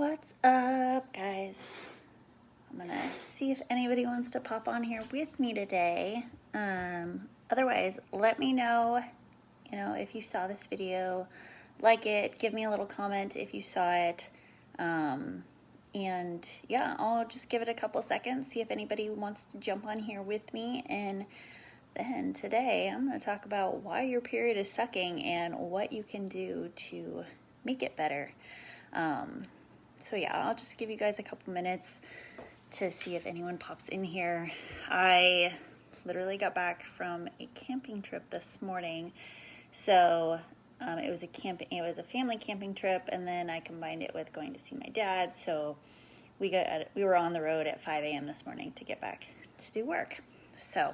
What's up, guys? I'm gonna see if anybody wants to pop on here with me today. Otherwise, let me know, if you saw this video, like it, give me a little comment if you saw it. And yeah, I'll just give it a couple seconds, see if anybody wants to jump on here with me. And then today I'm going to talk about why your period is sucking and what you can do to make it better. So yeah, I'll just give you guys a couple minutes to see if anyone pops in here. I literally got back from a camping trip this morning. So it was a family camping trip, and then I combined it with going to see my dad. So we were on the road at 5 a.m. this morning to get back to do work. So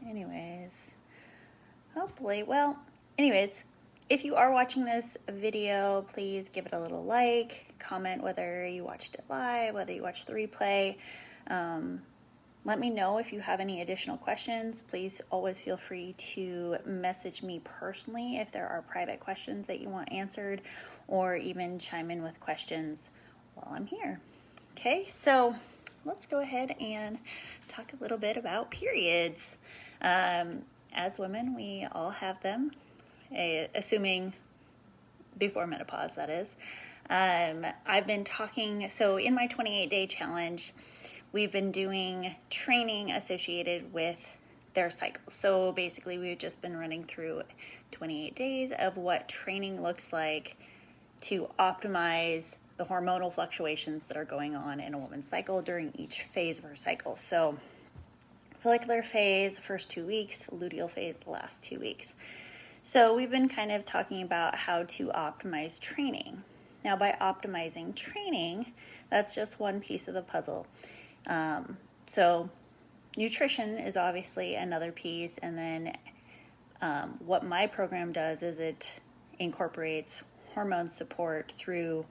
anyways, if you are watching this video, please give it a little like, comment whether you watched it live, whether you watched the replay. Let me know if you have any additional questions. Please always feel free to message me personally if there are private questions that you want answered, or even chime in with questions while I'm here. Okay, so let's go ahead and talk a little bit about periods. As women, we all have them, assuming before menopause, that is. I've been talking, so in my 28-day challenge, we've been doing training associated with their cycle. So basically, we've just been running through 28 days of what training looks like to optimize the hormonal fluctuations that are going on in a woman's cycle during each phase of her cycle. So follicular phase, the first 2 weeks, luteal phase, the last 2 weeks. So we've been kind of talking about how to optimize training. Now, by optimizing training, that's just one piece of the puzzle. So nutrition is obviously another piece, and then what my program does is it incorporates hormone support through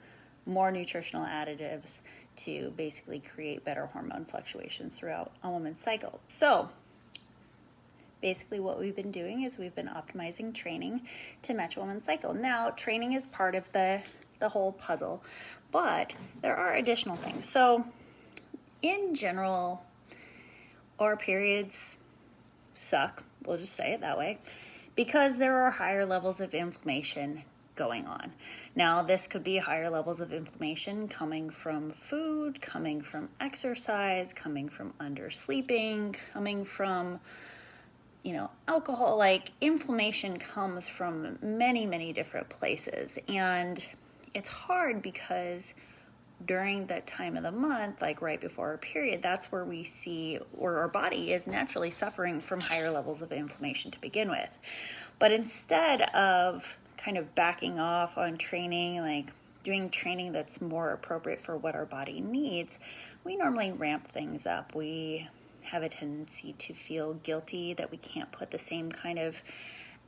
more nutritional additives to basically create better hormone fluctuations throughout a woman's cycle. So basically what we've been doing is we've been optimizing training to match a woman's cycle. Now, training is part of the whole puzzle, but there are additional things. So in general, our periods suck, we'll just say it that way, because there are higher levels of inflammation going on. Now, this could be higher levels of inflammation coming from food, coming from exercise, coming from undersleeping, coming from alcohol. Like, inflammation comes from many, many different places. And it's hard because during that time of the month, like right before our period, that's where we see where our body is naturally suffering from higher levels of inflammation to begin with. But instead of kind of backing off on training, like doing training that's more appropriate for what our body needs, we normally ramp things up. We have a tendency to feel guilty that we can't put the same kind of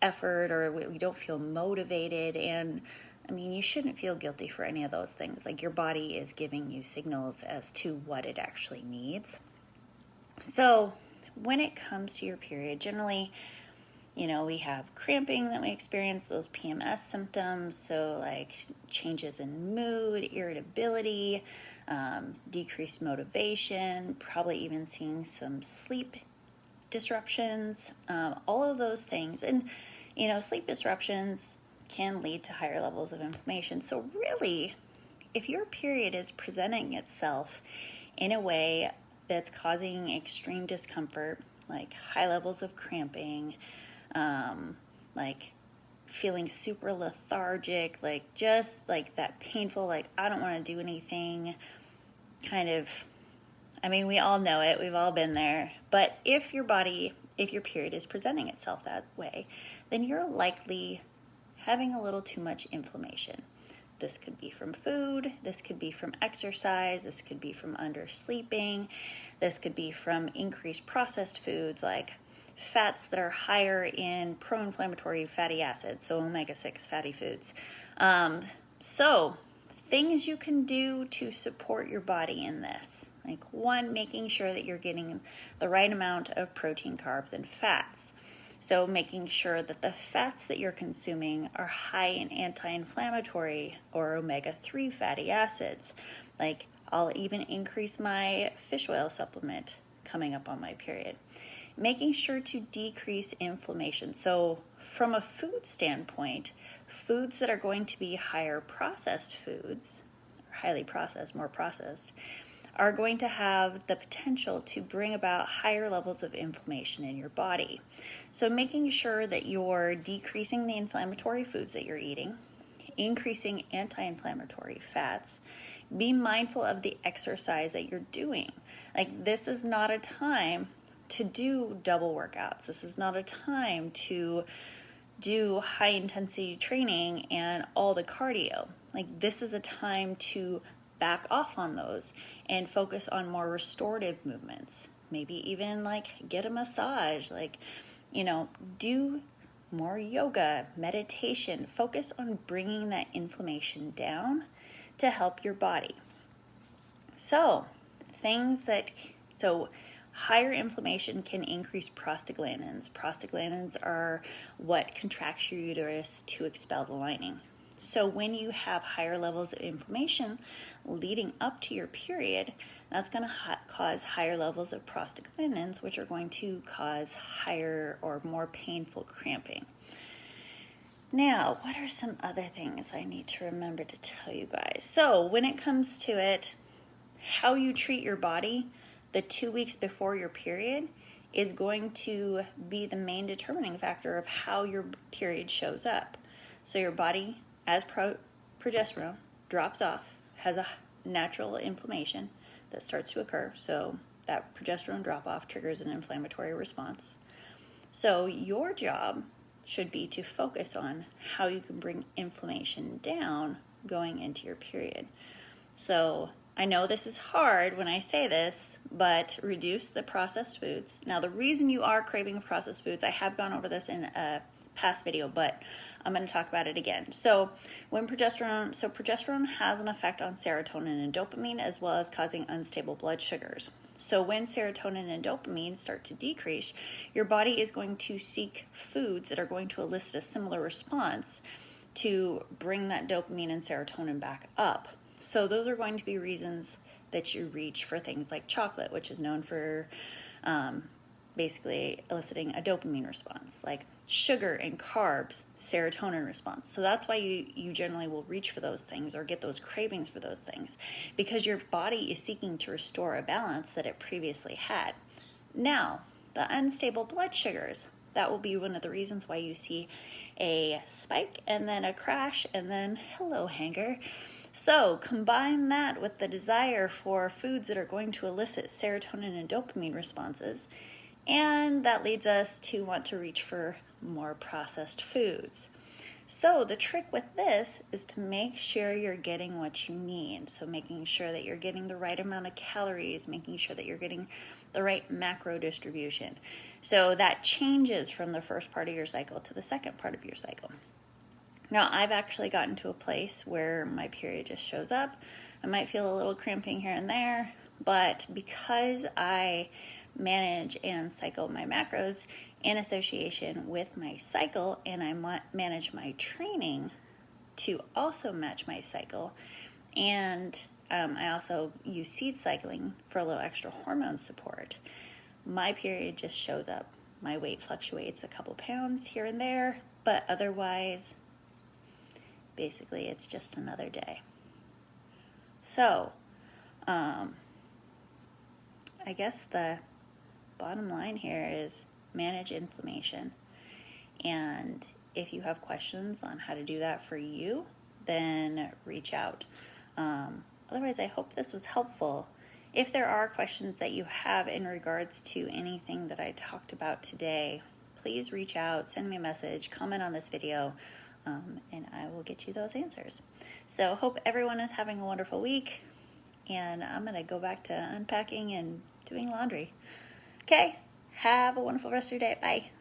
effort, or we don't feel motivated. And I mean, you shouldn't feel guilty for any of those things. Like, your body is giving you signals as to what it actually needs. So when it comes to your period, generally, we have cramping that we experience, those PMS symptoms. So like changes in mood, irritability, decreased motivation, probably even seeing some sleep disruptions, all of those things. And, sleep disruptions can lead to higher levels of inflammation. So really, if your period is presenting itself in a way that's causing extreme discomfort, like high levels of cramping, like feeling super lethargic, like just like that painful, like I don't want to do anything kind of, we all know it, we've all been there. But if your period is presenting itself that way, then you're likely having a little too much inflammation. This could be from food, this could be from exercise, this could be from undersleeping, this could be from increased processed foods like fats that are higher in pro-inflammatory fatty acids, so omega-6 fatty foods. So things you can do to support your body in this. Like, one, making sure that you're getting the right amount of protein, carbs, and fats. So making sure that the fats that you're consuming are high in anti-inflammatory or omega-3 fatty acids. Like I'll even increase my fish oil supplement coming up on my period. Making sure to decrease inflammation. So from a food standpoint, foods that are going to be higher processed foods, or highly processed, more processed, are going to have the potential to bring about higher levels of inflammation in your body. So making sure that you're decreasing the inflammatory foods that you're eating, increasing anti-inflammatory fats, be mindful of the exercise that you're doing. Like this is not a time to do double workouts. This is not a time to do high intensity training and all the cardio. Like this is a time to back off on those and focus on more restorative movements. Maybe even like get a massage, like, do more yoga, meditation. Focus on bringing that inflammation down to help your body. So higher inflammation can increase prostaglandins. Prostaglandins are what contracts your uterus to expel the lining. So when you have higher levels of inflammation leading up to your period, that's going to cause higher levels of prostaglandins, which are going to cause higher or more painful cramping. Now, what are some other things I need to remember to tell you guys? So when it comes to it, how you treat your body the 2 weeks before your period is going to be the main determining factor of how your period shows up. So your body, as progesterone drops off, has a natural inflammation that starts to occur. So that progesterone drop off triggers an inflammatory response. So your job should be to focus on how you can bring inflammation down going into your period. So I know this is hard when I say this, but reduce the processed foods. Now, the reason you are craving processed foods, I have gone over this in a past video, but I'm going to talk about it again. So progesterone has an effect on serotonin and dopamine, as well as causing unstable blood sugars. So when serotonin and dopamine start to decrease, your body is going to seek foods that are going to elicit a similar response to bring that dopamine and serotonin back up. So those are going to be reasons that you reach for things like chocolate, which is known for basically eliciting a dopamine response, like sugar and carbs, serotonin response. So that's why you generally will reach for those things or get those cravings for those things, because your body is seeking to restore a balance that it previously had. Now, the unstable blood sugars, that will be one of the reasons why you see a spike and then a crash and then hello hanger. So combine that with the desire for foods that are going to elicit serotonin and dopamine responses, and that leads us to want to reach for more processed foods. So the trick with this is to make sure you're getting what you need. So making sure that you're getting the right amount of calories, making sure that you're getting the right macro distribution. So that changes from the first part of your cycle to the second part of your cycle. Now, I've actually gotten to a place where my period just shows up. I might feel a little cramping here and there, but because I manage and cycle my macros in association with my cycle, and I manage my training to also match my cycle, and I also use seed cycling for a little extra hormone support, my period just shows up. My weight fluctuates a couple pounds here and there, but otherwise, basically, it's just another day. So, I guess the bottom line here is manage inflammation. And if you have questions on how to do that for you, then reach out. Otherwise, I hope this was helpful. If there are questions that you have in regards to anything that I talked about today, please reach out, send me a message, comment on this video, and I will get you those answers. So hope everyone is having a wonderful week, and I'm going to go back to unpacking and doing laundry. Okay, have a wonderful rest of your day. Bye.